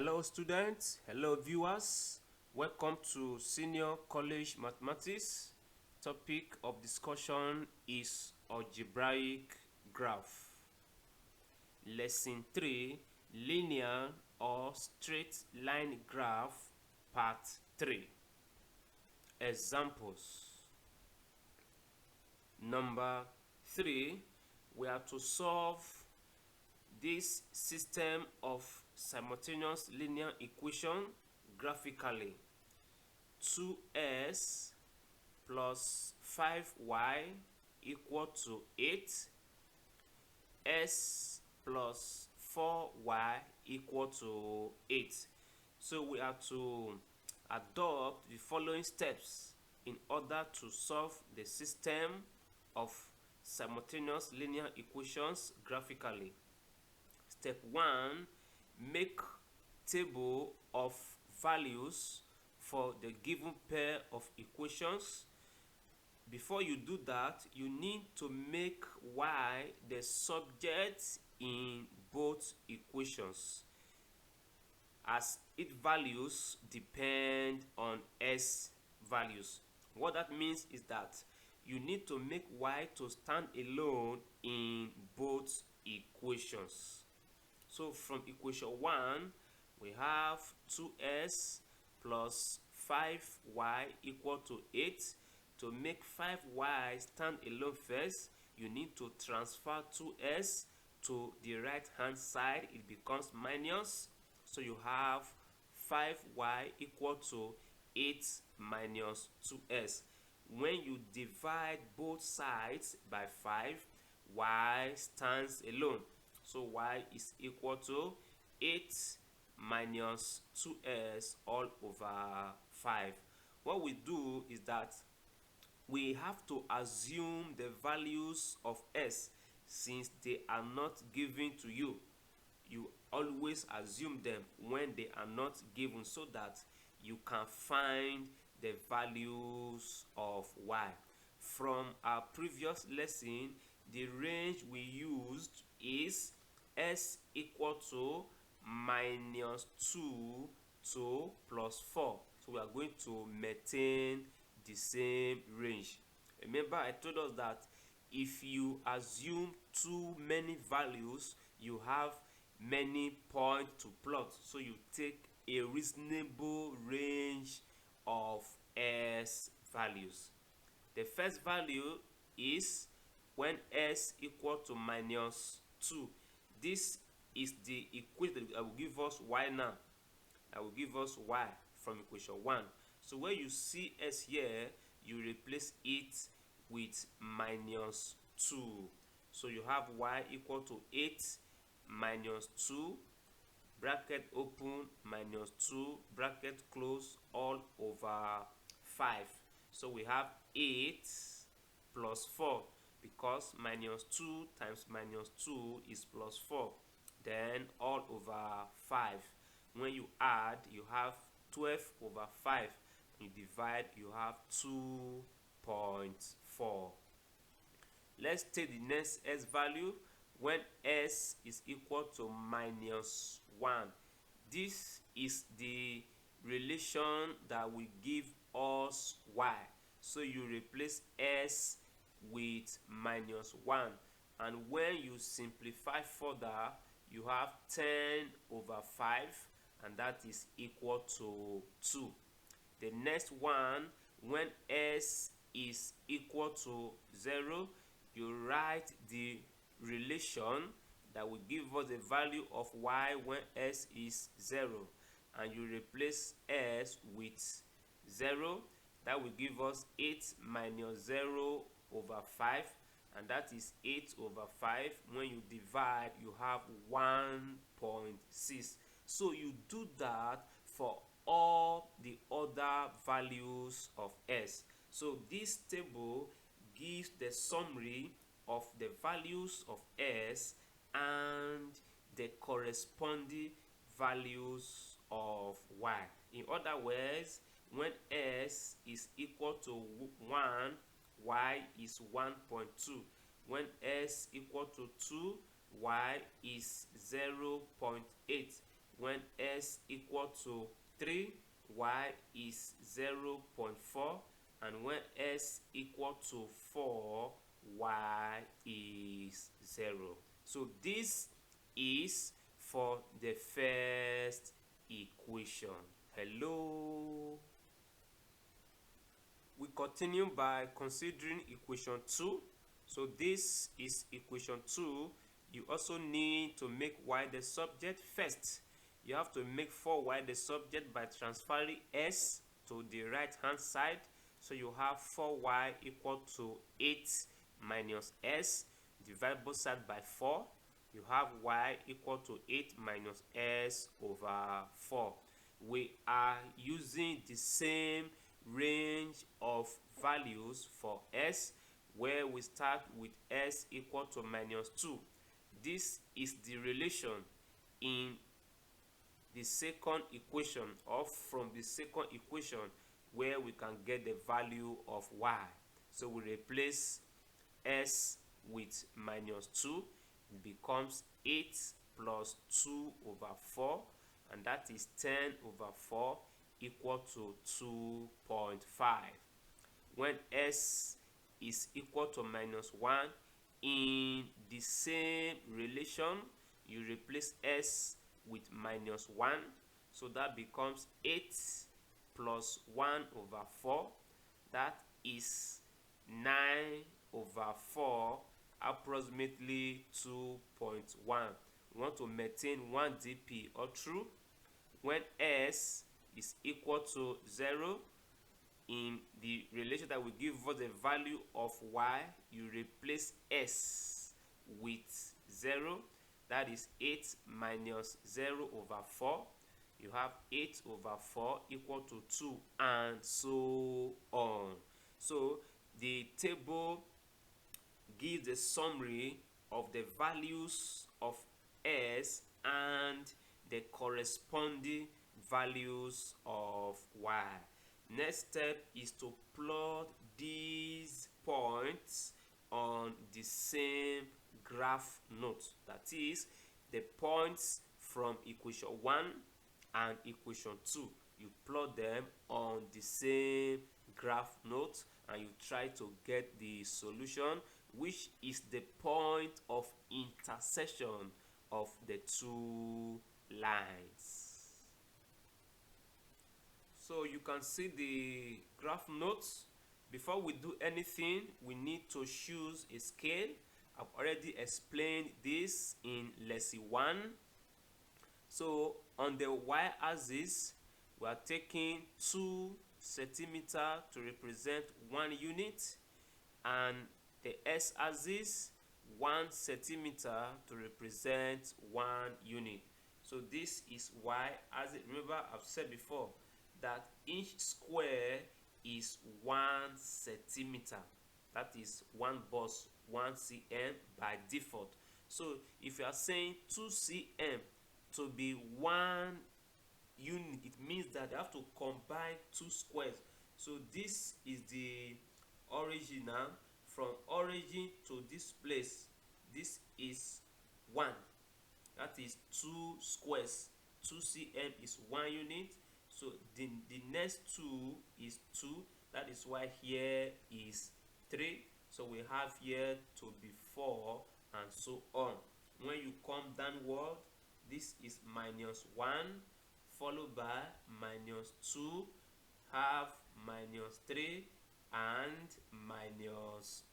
Hello students, hello viewers, welcome to Senior College Mathematics. Topic of discussion is algebraic graph. Lesson 3, linear or straight line graph, part 3. Examples. Number 3, we are to solve this system of simultaneous linear equation graphically. 2s plus 5y equal to 8, s plus 4y equal to 8. So we are to adopt the following steps in order to solve the system of simultaneous linear equations graphically. Step 1, make table of values for the given pair of equations. Before you do that, you need to make y the subject in both equations, as its values depend on s values. What that means is that you need to make y to stand alone in both equations. So from equation 1, we have 2s plus 5y equal to 8. To make 5y stand alone first, you need to transfer 2s to the right hand side. It becomes minus. So you have 5y equal to 8 minus 2s. When you divide both sides by 5, y stands alone. So y is equal to 8 minus 2s all over 5. What we do is that we have to assume the values of s since they are not given to you. You always assume them when they are not given so that you can find the values of y. From our previous lesson, the range we used is s equal to minus 2 to plus 4. So we are going to maintain the same range. Remember, I told us that if you assume too many values, you have many points to plot. So you take a reasonable range of s values. The first value is when s equal to minus 2. This is the equation that will give us y now. That will give us y from equation 1. So when you see s here, you replace it with minus 2. So you have y equal to 8 minus 2, bracket open, minus 2, bracket close, all over 5. So we have 8 plus 4, because minus 2 times minus 2 is plus 4. Then all over 5. When you add, you have 12 over 5. You divide, you have 2.4. Let's take the next s value when s is equal to minus 1. This is the relation that will give us y. So you replace s with minus 1. And when you simplify further, you have 10 over 5, and that is equal to 2. The next one, when s is equal to 0, you write the relation that will give us the value of y when s is 0, and you replace s with 0. That will give us 8 minus 0 over 5, and that is 8 over 5. When you divide, you have 1.6. So you do that for all the other values of s. So this table gives the summary of the values of s and the corresponding values of y. In other words, when s is equal to 1, y is 1.2. When s equal to 2, y is 0.8. When s equal to 3, y is 0.4, and when s equal to 4, y is 0. So this is for the first equation. Hello. We continue by considering equation 2. So this is equation 2. You also need to make y the subject first. You have to make 4y the subject by transferring s to the right hand side. So you have 4y equal to 8 minus s. Divide both sides by 4. You have y equal to 8 minus s over 4. We are using the same range of values for s, where we start with s equal to minus 2. This is the relation in the second equation, or from the second equation, where we can get the value of y. So we replace s with minus 2. It becomes 8 plus 2 over 4, and that is 10 over 4 equal to 2.5. When s is equal to minus 1, in the same relation, you replace s with minus 1. So that becomes 8 plus 1 over 4. That is 9 over 4, approximately 2.1. We want to maintain 1 dp or true. When s is equal to 0, in the relation that will give us the value of y, you replace s with 0. That is 8 minus 0 over 4. You have 8 over 4 equal to 2, and so on. So the table gives a summary of the values of s and the corresponding values of y. Next step is to plot these points on the same graph note. That is, the points from equation 1 and equation 2. You plot them on the same graph note, and you try to get the solution, which is the point of intersection of the two lines. So you can see the graph notes. Before we do anything, we need to choose a scale. I've already explained this in lesson 1. So on the y-axis, we are taking 2 centimeters to represent 1 unit, and the s-axis 1 centimeter to represent 1 unit. So this is y-axis. Remember, I've said before that each square is 1 centimeter. That is 1 bus, 1 cm by default. So if you are saying 2 cm to be 1 unit, it means that you have to combine 2 squares. So this is the origin now. From origin to this place, this is 1. That is 2 squares. 2 cm is 1 unit. So the next 2 is 2. That is why here is 3. So we have here to be 4, and so on. When you come downward, this is minus 1, followed by minus 2, half, minus 3, and minus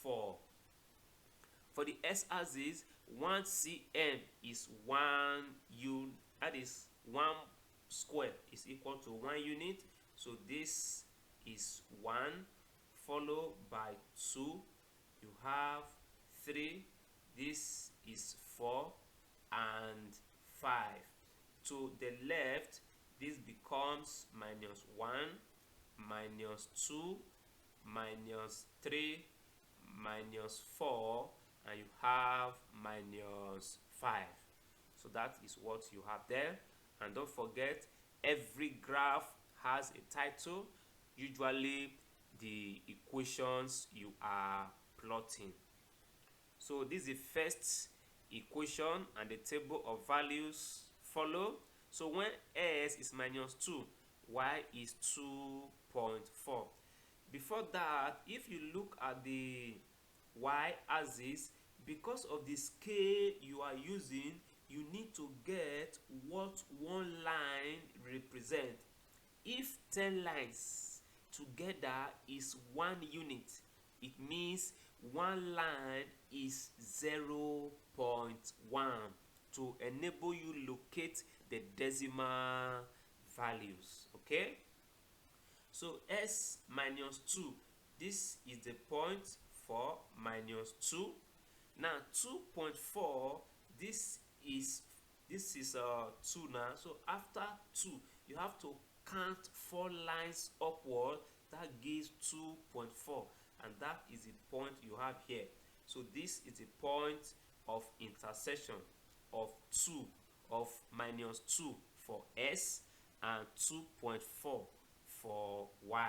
4. For the s-axis, 1 cm is 1 unit. That is 1 square is equal to 1 unit. So this is 1, followed by 2. You have 3. This is 4 and 5. To the left, this becomes minus 1, minus 2, minus 3, minus 4, and you have minus 5. So that is what you have there. And don't forget, every graph has a title, usually the equations you are plotting. So this is the first equation, and the table of values follow. So when s is minus 2, y is 2.4. Before that, if you look at the y-axis, because of the scale you are using, you need to get what one line represent. If 10 lines together is 1 unit, it means one line is 0.1 to enable you locate the decimal values. Okay, so s minus 2, this is the point for minus 2. Now 2.4, this is 2 now. So after 2, you have to count 4 lines upward. That gives 2.4, and that is the point you have here. So this is the point of intersection of 2 of minus 2 for s and 2.4 for y.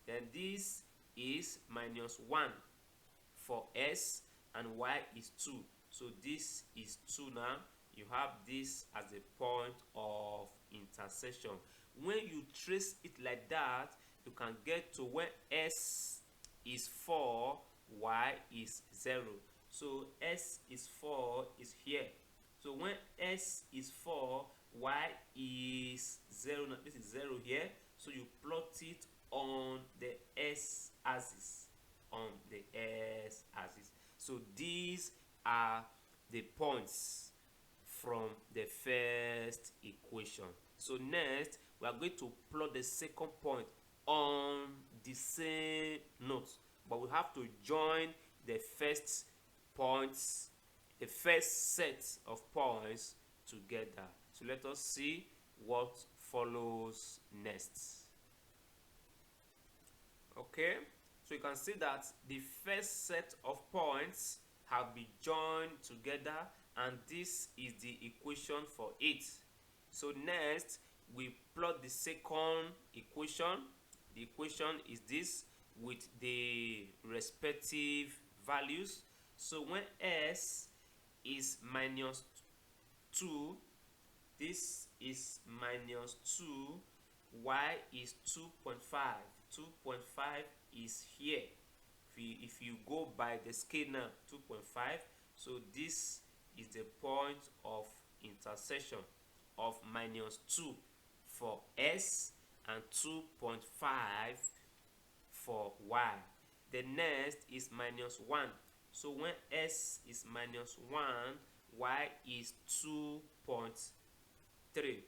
Then this is minus 1 for s and y is 2. So this is 2 now. You have this as a point of intersection. When you trace it like that, you can get to where s is 4, y is 0. So s is 4 is here. So when s is 4, y is 0. Now this is 0 here. So you plot it on the s axis. On the s axis. So these are the points from the first equation. So next, we are going to plot the second point on the same note, but we have to join the first points, the first set of points together. So let us see what follows next. Okay, so you can see that the first set of points have been joined together, and this is the equation for it. So next, we plot the second equation. The equation is this with the respective values. So when s is minus 2, this is minus 2, y is 2.5. 2.5 is here. If you go by the scale now, 2.5. So this is the point of intersection of minus 2 for s and 2.5 for y. The next is minus 1. So when s is minus 1, y is 2.3.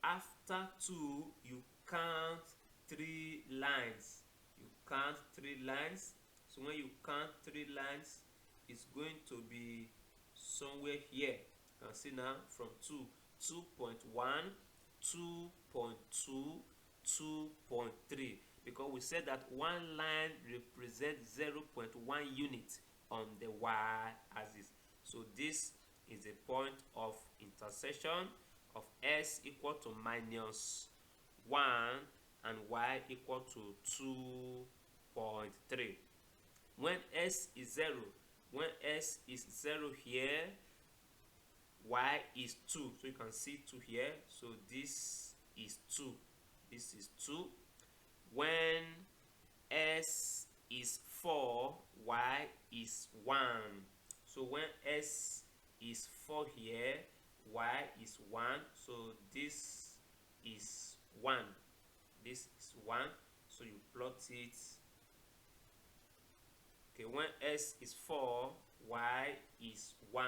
After 2, you count 3 lines. You count 3 lines. So when you count 3 lines, it's going to be somewhere here. You can see now from 2, 2.1, 2.2, 2.3. Because we said that one line represents 0.1 unit on the y-axis. So this is the point of intersection of s equal to minus 1 and y equal to 2.3. When s is 0, when s is 0 here, y is 2. So you can see 2 here. So this is 2. This is 2. When s is 4, y is 1. So when s is 4 here, y is 1. So this is 1. This is 1. So you plot it. Okay, when s is 4, y is 1.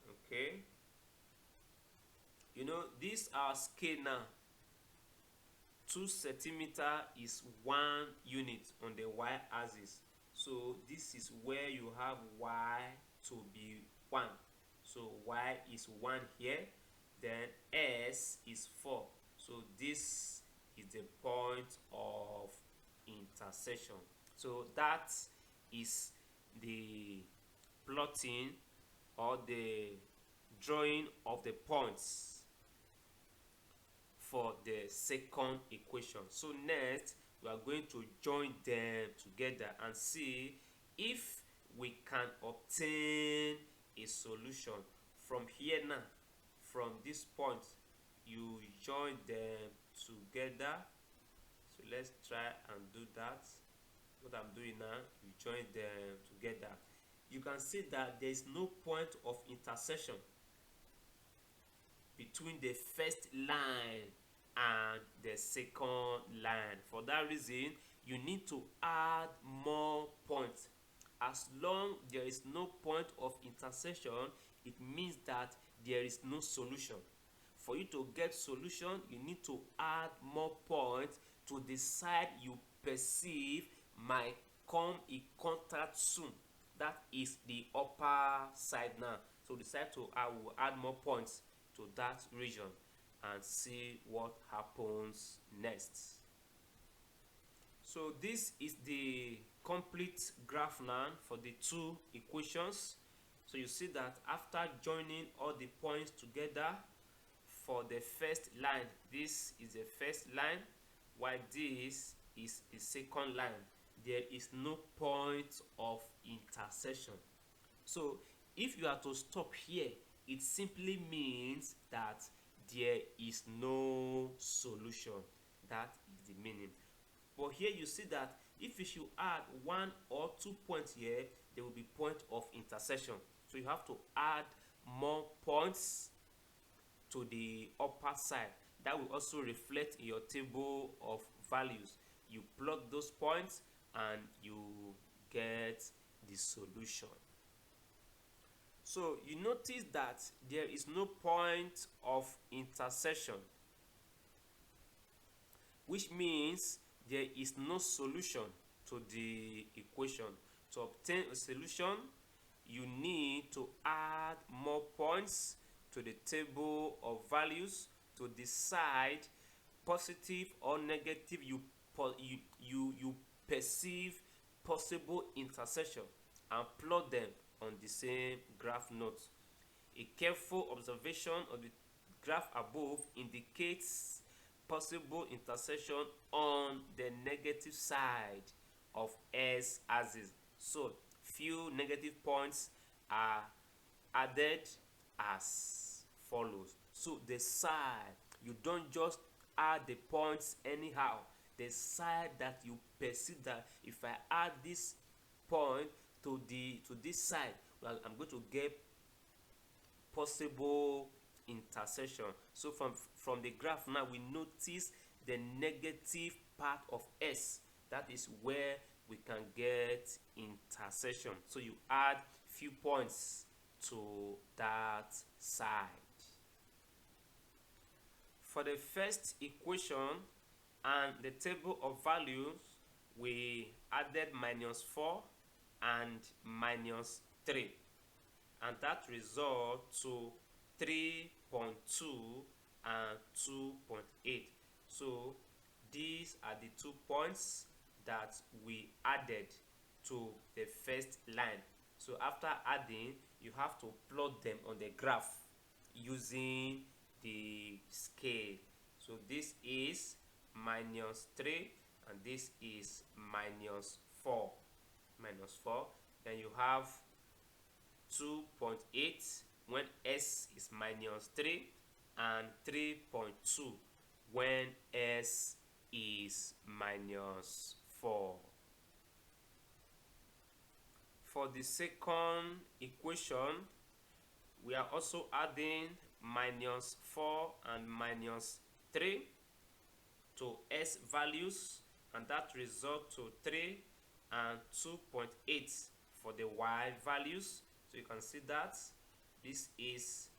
Okay. You know, these are scale now. 2 centimeter is 1 unit on the y-axis. So this is where you have y to be 1. So y is 1 here. Then s is 4. So this is the point of intersection. So that is the plotting or the drawing of the points for the second equation. So next, we are going to join them together and see if we can obtain a solution. From here now, from this point you join them together. So let's try and do that. What I'm doing now, you join them together. You can see that there is no point of intersection between the first line and the second line. For that reason, you need to add more points. As long there is no point of intersection, it means that there is no solution. For you to get solution, you need to add more points to the side you perceive might come in contact soon. That is the upper side now. So decide to I will add more points to that region and see what happens next. So this is the complete graph now for the two equations. So you see that after joining all the points together for the first line, this is the first line, while this is the second line. There is no point of intersection. So if you are to stop here, it simply means that there is no solution. That is the meaning. But here you see that if you should add 1 or 2 points here, there will be point of intersection. So you have to add more points to the upper side. That will also reflect in your table of values. You plug those points and you get the solution. So you notice that there is no point of intersection, which means there is no solution to the equation. To obtain a solution, you need to add more points to the table of values to decide positive or negative you perceive possible intersection and plot them on the same graph note. A careful observation of the graph above indicates possible intersection on the negative side of S axis. So few negative points are added as follows. So the side, you don't just add the points anyhow. The side that you perceive that if I add this point to this side, well, I'm going to get possible intersection. So from the graph now, we notice the negative part of S. That is where we can get intersection. So you add few points to that side. For the first equation and the table of values, we added -4 and -3, and that results to 3.2 and 2.8. So these are the 2 points that we added to the first line. So after adding, you have to plot them on the graph using the scale. So this is -3 and this is -4. Then you have 2.8 when S is -3 and 3.2 when S is -4. For the second equation, we are also adding -4 and -3 to S values, and that results to 3 and 2.8 for the Y values. So you can see that this is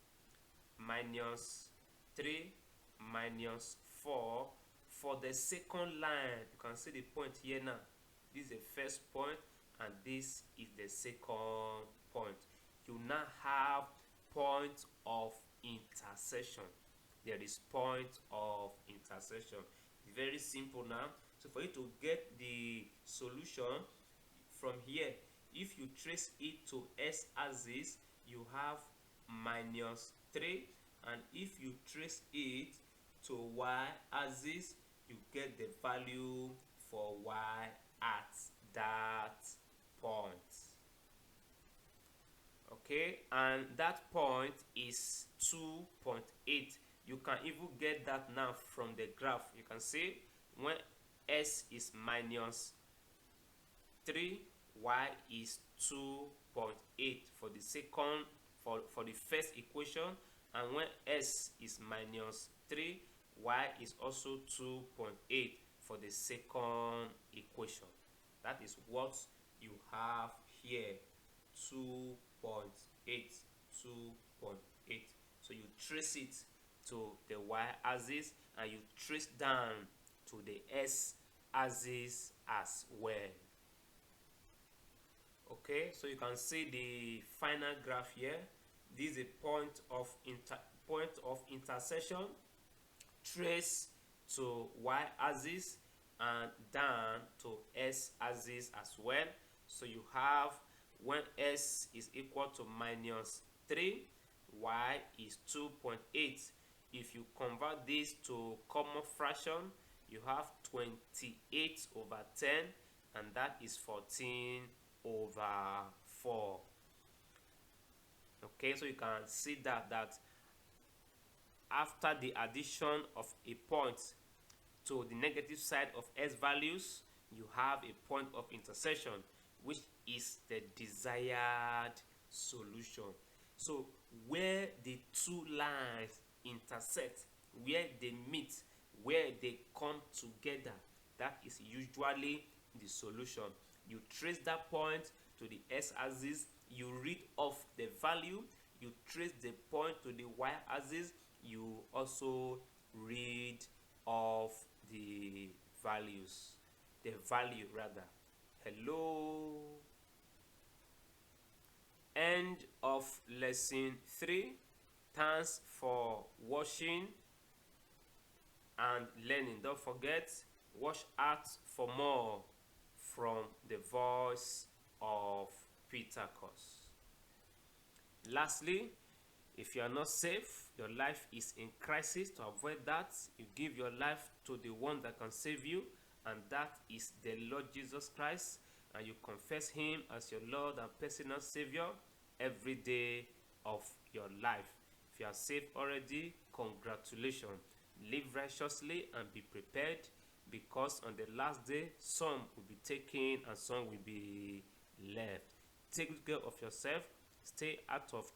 -3 -4 for the second line. You can see the point here now. This is the first point and this is the second point. You now have point of intersection. There is point of intersection. It's very simple now. So for you to get the solution from here, if you trace it to S axis, you have -3, and if you trace it to Y axis, you get the value for Y at that point. Okay, and that point is 2.8. You can even get that now from the graph. You can see when s is minus 3, y is 2.8 for the second for the first equation, and when s is minus 3, y is also 2.8 for the second equation. That is what you have here, 2.8. So you trace it to the y-axis and you trace down to the s-axis as well. Okay, so you can see the final graph here. This is a point of intersection, trace to y-axis and down to s-axis as well. So you have when s is equal to minus 3, y is 2.8. If you convert this to common fraction, you have 28 over 10, and that is 14 over 4. Okay, so you can see that after the addition of a point to the negative side of s values, you have a point of intersection, which is the desired solution. So where the two lines intersect, where they meet, where they come together, that is usually the solution. You trace that point to the s-axis, you read off the value, you trace the point to the y-axis, you also read off the value rather. Hello. End of lesson 3. Thanks for watching and learning. Don't forget, watch out for more from the voice of Petakus. Lastly, if you are not safe, your life is in crisis. To avoid that, you give your life to the one that can save you, and that is the Lord Jesus Christ, and you confess him as your Lord and personal Savior every day of your life. If you are saved already, congratulations. Live righteously and be prepared, because on the last day, some will be taken and some will be left. Take good care of yourself. Stay out of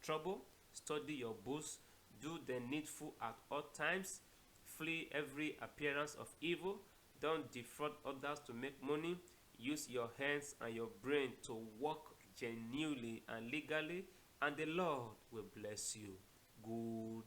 trouble. Study your books. Do the needful at all times. Flee every appearance of evil. Don't defraud others to make money. Use your hands and your brain to work genuinely and legally, and the Lord will bless you. Good